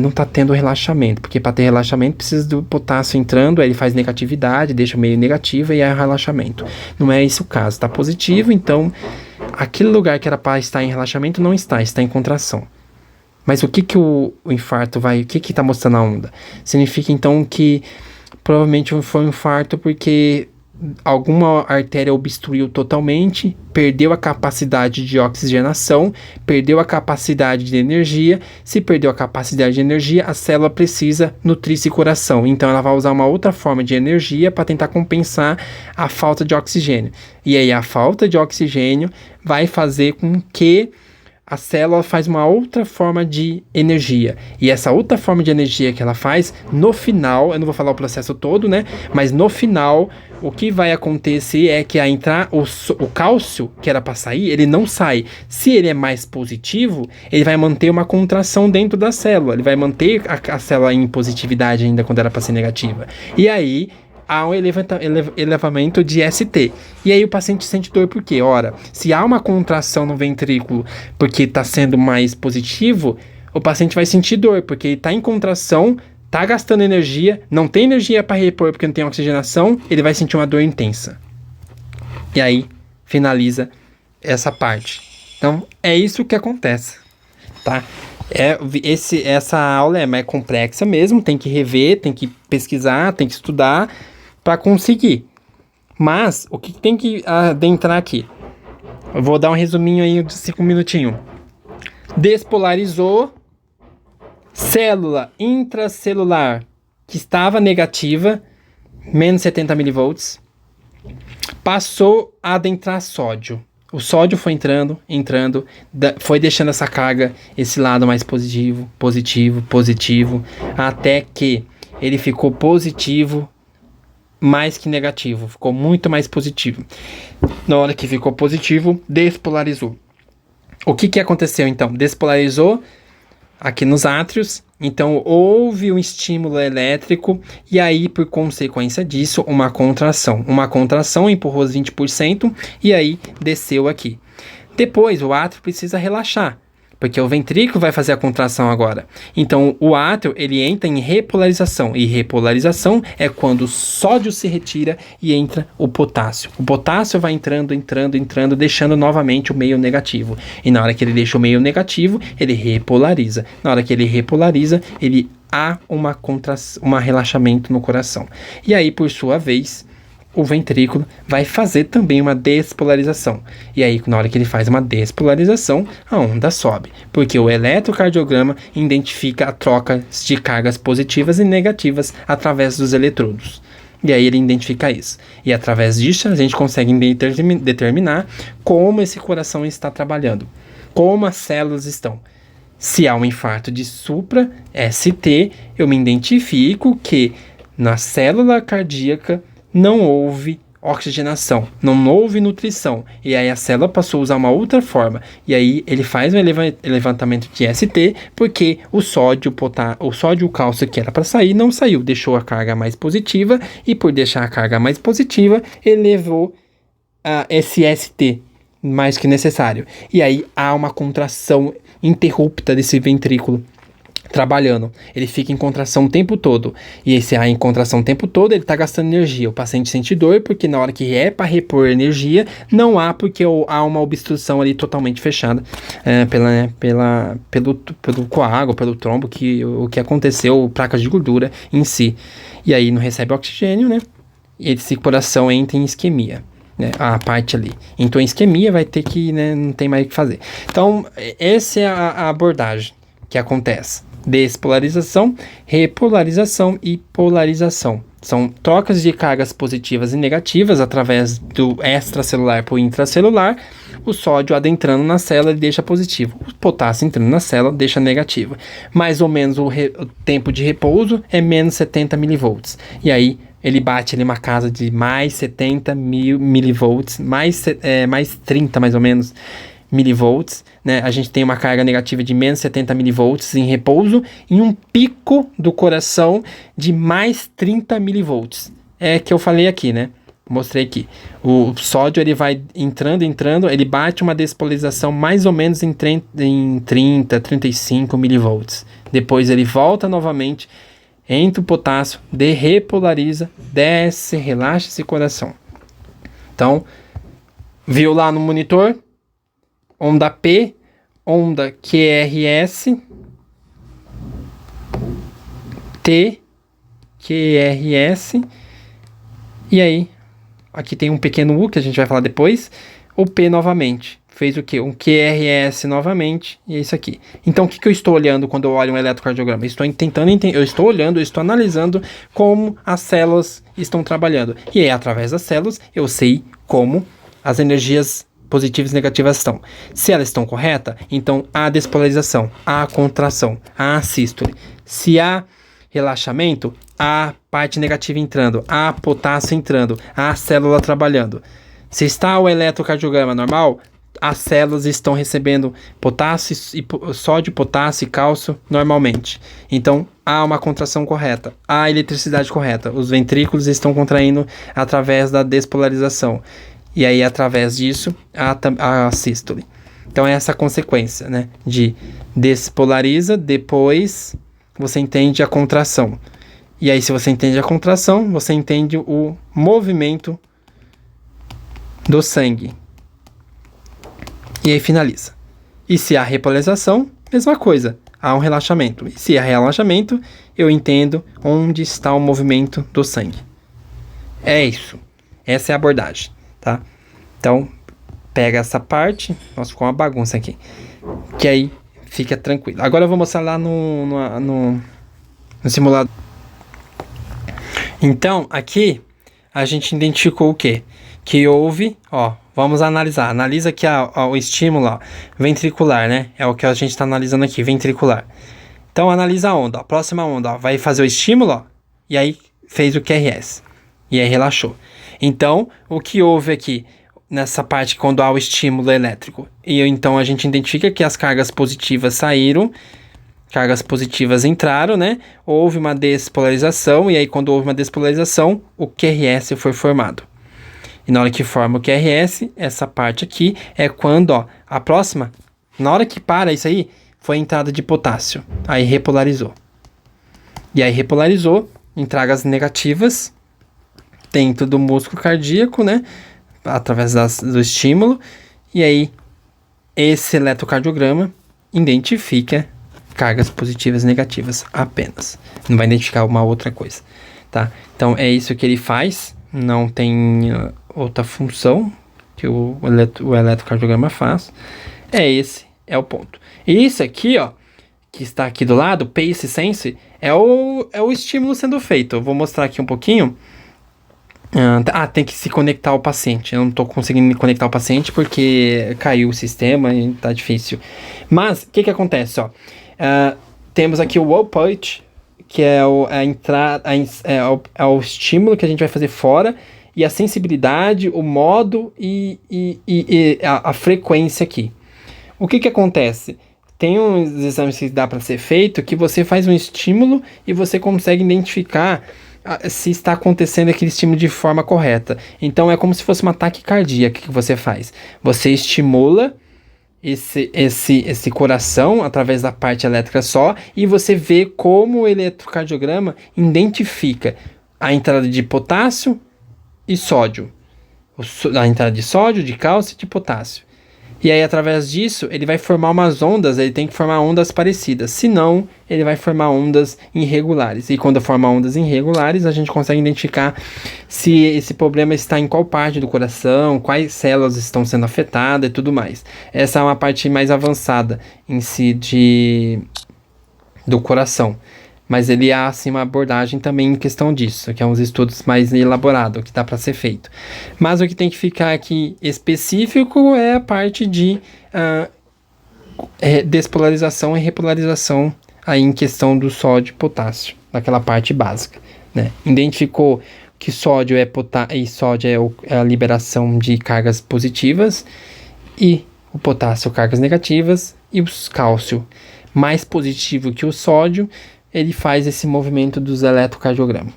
não está tendo relaxamento, porque para ter relaxamento precisa do potássio entrando, aí ele faz negatividade, deixa o meio negativo e é relaxamento. Não é esse o caso, está positivo, então aquele lugar que era para estar em relaxamento não está em contração. Mas o que o infarto vai, o que está mostrando a onda? Significa então que provavelmente foi um infarto porque alguma artéria obstruiu totalmente, perdeu a capacidade de oxigenação, perdeu a capacidade de energia. Se perdeu a capacidade de energia, a célula precisa nutrir esse coração. Então ela vai usar uma outra forma de energia para tentar compensar a falta de oxigênio. E aí a falta de oxigênio vai fazer com que a célula faz uma outra forma de energia. E essa outra forma de energia que ela faz, no final, eu não vou falar o processo todo, né? Mas no final, o que vai acontecer é que o cálcio, que era para sair, ele não sai. Se ele é mais positivo, ele vai manter uma contração dentro da célula. Ele vai manter a célula em positividade ainda quando era para ser negativa. E aí há um elevamento de ST. E aí o paciente sente dor por quê? Ora, se há uma contração no ventrículo porque está sendo mais positivo, o paciente vai sentir dor, porque ele está em contração, está gastando energia, não tem energia para repor porque não tem oxigenação, ele vai sentir uma dor intensa. E aí finaliza essa parte. Então, é isso que acontece, tá? Essa aula é mais complexa mesmo, tem que rever, tem que pesquisar, tem que estudar para conseguir. Mas, o que tem que adentrar aqui? Eu vou dar um resuminho aí de 5 minutinhos. Despolarizou, célula intracelular que estava negativa, menos 70 mV, passou a adentrar sódio. O sódio foi entrando, foi deixando essa carga, esse lado mais positivo, até que ele ficou positivo mais que negativo, ficou muito mais positivo. Na hora que ficou positivo, despolarizou. O que aconteceu então? Despolarizou aqui nos átrios, então houve um estímulo elétrico e aí, por consequência disso, uma contração. Uma contração empurrou os 20% e aí desceu aqui. Depois, o átrio precisa relaxar, porque o ventrículo vai fazer a contração agora. Então, o átrio, ele entra em repolarização. E repolarização é quando o sódio se retira e entra o potássio. O potássio vai entrando, deixando novamente o meio negativo. E na hora que ele deixa o meio negativo, ele repolariza. Na hora que ele repolariza, ele há um relaxamento no coração. E aí, por sua vez, o ventrículo vai fazer também uma despolarização. E aí, na hora que ele faz uma despolarização, a onda sobe. Porque o eletrocardiograma identifica a troca de cargas positivas e negativas através dos eletrodos. E aí ele identifica isso. E através disso, a gente consegue determinar como esse coração está trabalhando. Como as células estão. Se há um infarto de supra, ST, eu me identifico que na célula cardíaca não houve oxigenação, não houve nutrição, e aí a célula passou a usar uma outra forma, e aí ele faz um levantamento de ST, porque o sódio e o cálcio que era para sair, não saiu, deixou a carga mais positiva, e por deixar a carga mais positiva, elevou esse ST mais que necessário, e aí há uma contração interrupta desse ventrículo trabalhando, ele fica em contração o tempo todo, e esse em contração o tempo todo, ele está gastando energia, o paciente sente dor, porque na hora que é para repor energia, não há, porque há uma obstrução ali totalmente fechada, pelo coágulo, pelo trombo, o que aconteceu, placas de gordura em si, e aí não recebe oxigênio, né, e esse coração entra em isquemia, né, a parte ali, então em isquemia vai ter que, né, não tem mais o que fazer. Então, essa é a abordagem que acontece. Despolarização, repolarização e polarização. São trocas de cargas positivas e negativas através do extracelular para o intracelular. O sódio adentrando na célula ele deixa positivo. O potássio entrando na célula deixa negativo. Mais ou menos o tempo de repouso é menos 70 milivolts. E aí ele bate ali uma casa de mais 70 milivolts, mais 30 mais ou menos milivolts, né? A gente tem uma carga negativa de menos 70 milivolts em repouso e um pico do coração de mais 30 milivolts. É que eu falei aqui, né? Mostrei aqui. O sódio ele vai entrando, ele bate uma despolarização mais ou menos em 30, 35 milivolts. Depois ele volta novamente, entra o potássio, repolariza, desce, relaxa esse coração. Então, viu lá no monitor? Onda P, onda QRS, T, QRS, e aí, aqui tem um pequeno U que a gente vai falar depois, o P novamente, fez o que? Um QRS novamente, e é isso aqui. Então, o que eu estou olhando quando eu olho um eletrocardiograma? Eu estou olhando, eu estou analisando como as células estão trabalhando, e aí, através das células, eu sei como as energias positivas e negativas estão. Se elas estão corretas, então há despolarização, há contração, há sístole. Se há relaxamento, há parte negativa entrando, há potássio entrando, há célula trabalhando. Se está o eletrocardiograma normal, as células estão recebendo potássio, sódio, potássio e cálcio normalmente. Então, há uma contração correta, há eletricidade correta. Os ventrículos estão contraindo através da despolarização. E aí, através disso, a sístole. Então, é essa consequência, né? De despolariza, depois você entende a contração. E aí, se você entende a contração, você entende o movimento do sangue. E aí, finaliza. E se há repolarização, mesma coisa. Há um relaxamento. E se há relaxamento, eu entendo onde está o movimento do sangue. É isso. Essa é a abordagem. Tá? Então, pega essa parte. Nossa, ficou uma bagunça aqui. Que aí fica tranquilo. Agora eu vou mostrar lá no simulador. Então, aqui a gente identificou o quê? Que houve, ó, vamos analisar. Analisa aqui o estímulo ó, ventricular, né? É o que a gente está analisando aqui, ventricular. Então, analisa a onda. A próxima onda ó, vai fazer o estímulo, ó, e aí fez o QRS. E aí relaxou. Então, o que houve aqui nessa parte quando há o estímulo elétrico? E então a gente identifica que as cargas positivas saíram, cargas positivas entraram, né? Houve uma despolarização, e aí quando houve uma despolarização, o QRS foi formado. E na hora que forma o QRS, essa parte aqui é quando, ó, a próxima, na hora que para isso aí, foi a entrada de potássio. Aí repolarizou. E aí repolarizou em cargas negativas dentro do músculo cardíaco, né? Através do estímulo. E aí, esse eletrocardiograma identifica cargas positivas e negativas apenas. Não vai identificar uma outra coisa, tá? Então, é isso que ele faz. Não tem outra função que o eletrocardiograma faz. Esse é o ponto. E isso aqui, ó, que está aqui do lado, Pace Sense, é o estímulo sendo feito. Eu vou mostrar aqui um pouquinho. Tem que se conectar ao paciente. Eu não estou conseguindo me conectar ao paciente porque caiu o sistema e tá difícil. Mas, o que acontece, ó? Temos aqui o output, que é o estímulo que a gente vai fazer fora, e a sensibilidade, o modo e a frequência aqui. O que acontece? Tem uns exames que dá para ser feito que você faz um estímulo e você consegue identificar se está acontecendo aquele estímulo de forma correta. Então é como se fosse uma taquicardia que você faz. Você estimula esse coração através da parte elétrica só, e você vê como o eletrocardiograma identifica a entrada de potássio e sódio. A entrada de sódio, de cálcio e de potássio. E aí, através disso, ele vai formar umas ondas, ele tem que formar ondas parecidas. Senão, ele vai formar ondas irregulares. E quando forma ondas irregulares, a gente consegue identificar se esse problema está em qual parte do coração, quais células estão sendo afetadas e tudo mais. Essa é uma parte mais avançada em si do coração. Mas ele há, assim, uma abordagem também em questão disso, que é uns estudos mais elaborados, que dá para ser feito. Mas o que tem que ficar aqui específico é a parte de despolarização e repolarização aí em questão do sódio e potássio, daquela parte básica, né? Identificou que sódio é a liberação de cargas positivas, e o potássio cargas negativas, e o cálcio mais positivo que o sódio, ele faz esse movimento do eletrocardiograma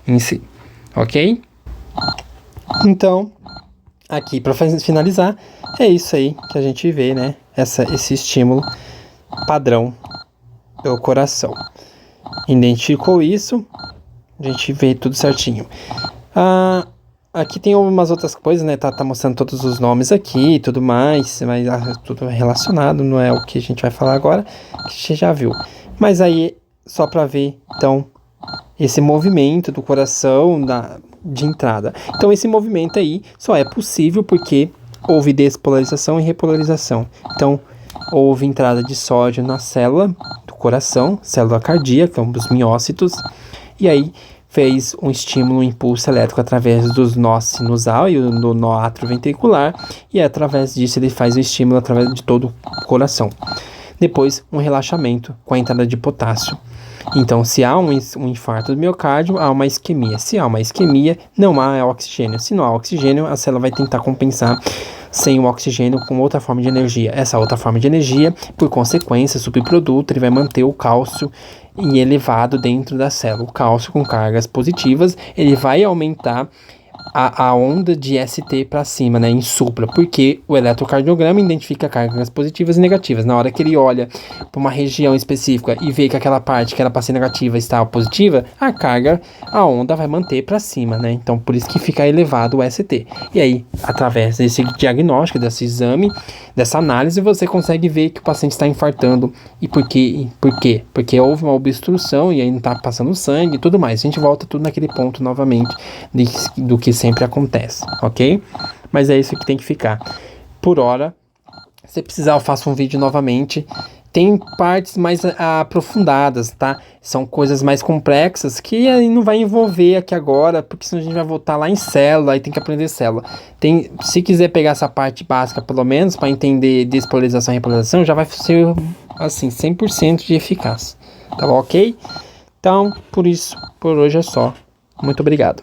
em si, ok? Então, aqui para finalizar, é isso aí que a gente vê, né? Esse estímulo padrão do coração. Identificou isso, a gente vê tudo certinho. Aqui tem algumas outras coisas, né? Tá mostrando todos os nomes aqui e tudo mais, mas tudo relacionado, não é o que a gente vai falar agora, que você já viu. Mas aí, só para ver, então, esse movimento do coração de entrada. Então, esse movimento aí só é possível porque houve despolarização e repolarização. Então, houve entrada de sódio na célula do coração, célula cardíaca, dos miócitos, e aí fez um estímulo, um impulso elétrico através dos nós sinusal e do nó atrioventricular, e através disso ele faz o estímulo através de todo o coração. Depois, um relaxamento com a entrada de potássio. Então, se há um infarto do miocárdio, há uma isquemia. Se há uma isquemia, não há oxigênio. Se não há oxigênio, a célula vai tentar compensar sem o oxigênio com outra forma de energia. Essa outra forma de energia, por consequência, subproduto, ele vai manter o cálcio elevado dentro da célula. O cálcio com cargas positivas, ele vai aumentar a onda de ST para cima, né, em supra, porque o eletrocardiograma identifica cargas positivas e negativas. Na hora que ele olha para uma região específica e vê que aquela parte que era para ser negativa está positiva, a onda vai manter para cima, né? Então, por isso que fica elevado o ST. E aí, através desse diagnóstico, desse exame, dessa análise, você consegue ver que o paciente está infartando. E por quê? Porque houve uma obstrução e aí não está passando sangue e tudo mais. A gente volta tudo naquele ponto novamente do que sempre acontece, ok? Mas é isso que tem que ficar. Por hora, se precisar eu faço um vídeo novamente. Tem partes mais aprofundadas, tá? São coisas mais complexas que aí não vai envolver aqui agora, porque senão a gente vai voltar lá em célula, aí tem que aprender célula. Se quiser pegar essa parte básica, pelo menos, para entender despolarização e repolarização, já vai ser, assim, 100% de eficaz. Tá bom, ok? Então, por hoje é só. Muito obrigado.